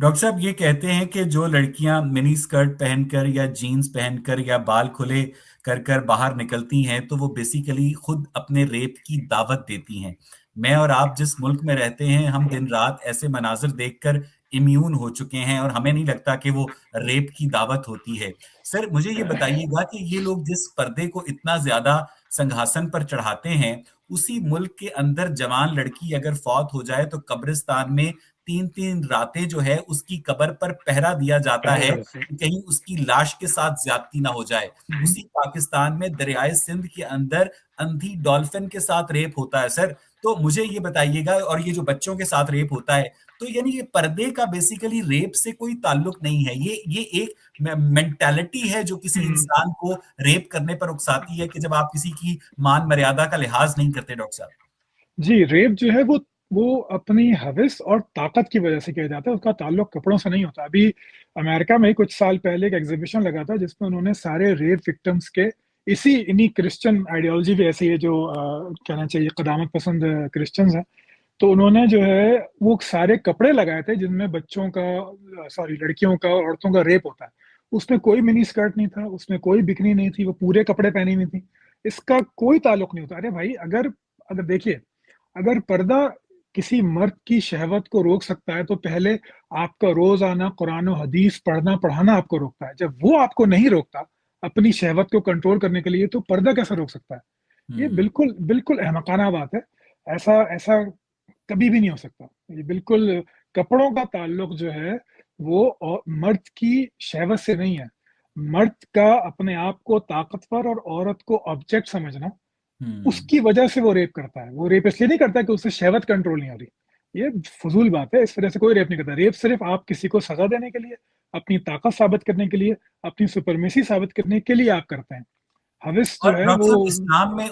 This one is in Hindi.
डॉक्टर साहब ये कहते हैं कि जो लड़कियां मिनी स्कर्ट पहनकर या जीन्स पहनकर या बाल खुले कर कर बाहर निकलती हैं तो वो बेसिकली खुद अपने रेप की दावत देती हैं। मैं और आप जिस मुल्क में रहते हैं, हम दिन रात ऐसे मनाजिर देखकर इम्यून हो चुके हैं और हमें नहीं लगता कि वो रेप की दावत होती है। सर, मुझे ये बताइएगा कि ये लोग जिस पर्दे को इतना ज्यादा संघासन पर चढ़ाते हैं, उसी मुल्क के अंदर जवान लड़की अगर फौत हो जाए तो कब्रिस्तान में 3-3 रातें जो है उसकी कब्र पर पहरा दिया जाता पहले है दिया था। कि कहीं उसकी लाश के साथ ज्यादती ना हो जाए। हम्म। उसी पाकिस्तान में दरियाए सिंध के अंदर अंधी डॉल्फिन के साथ रेप होता है सर। तो मुझे ये बताइएगा, और ये जो बच्चों के साथ रेप होता है, तो यानी ये पर्दे का बेसिकली रेप से कोई ताल्लुक नहीं है। ये एक मेंटालिटी है जो किसी हम्म। इंसान को रेप करने पर उकसाती है कि जब आप किसी की मान मर्यादा का लिहाज नहीं करते डॉक्टर साहब। जी, रेप जो है वो अपनी हविस और ताकत की वजह से किया जाता है, उसका ताल्लुक कपड़ों से नहीं होता। अभी अमेरिका में ही कुछ साल पहले एक एग्जीबिशन लगा था जिसमें उन्होंने सारे रेप विक्टिम्स के इसी इन्हीं क्रिश्चियन आइडियोलॉजी भी ऐसी है जो कहना चाहिए कदामत पसंद क्रिश्चियंस हैं। तो उन्होंने जो है वो सारे कपड़े लगाए थे जिनमें बच्चों का, सॉरी, लड़कियों का, औरतों का रेप होता है। उसमें कोई मिनी स्कर्ट नहीं था, उसमें कोई बिकनी नहीं थी, वो पूरे कपड़े पहनी हुई थी। इसका कोई ताल्लुक नहीं होता। अरे भाई, अगर अगर देखिए, अगर पर्दा किसी मर्द की शहवत को रोक सकता है तो पहले आपका रोजाना कुरान और हदीस पढ़ना पढ़ाना आपको रोकता है। जब वो आपको नहीं रोकता अपनी शहवत को कंट्रोल करने के लिए, तो पर्दा कैसे रोक सकता है? ये हम्म। बिल्कुल बिल्कुल अहमकाना बात है। ऐसा ऐसा कभी भी नहीं हो सकता। ये बिल्कुल, कपड़ों का ताल्लुक जो है वो मर्द की शहवत से नहीं है। मर्द का अपने आप को ताकतवर और औरत को ऑब्जेक्ट समझना, हम्म। उसकी वजह से वो रेप करता है। वो रेप इसलिए नहीं करता कि उससे शहवत कंट्रोल नहीं हो रही। ये फजूल बात है। इस वजह से कोई रेप नहीं करता। रेप सिर्फ आप किसी को सजा देने के लिए, अपनी ताकत साबित करने के लिए, अपनी सुपरमेसी साबित करने के लिए आप करते हैं। हविस जो और है डॉक्टर वो साहब, इस्लाम में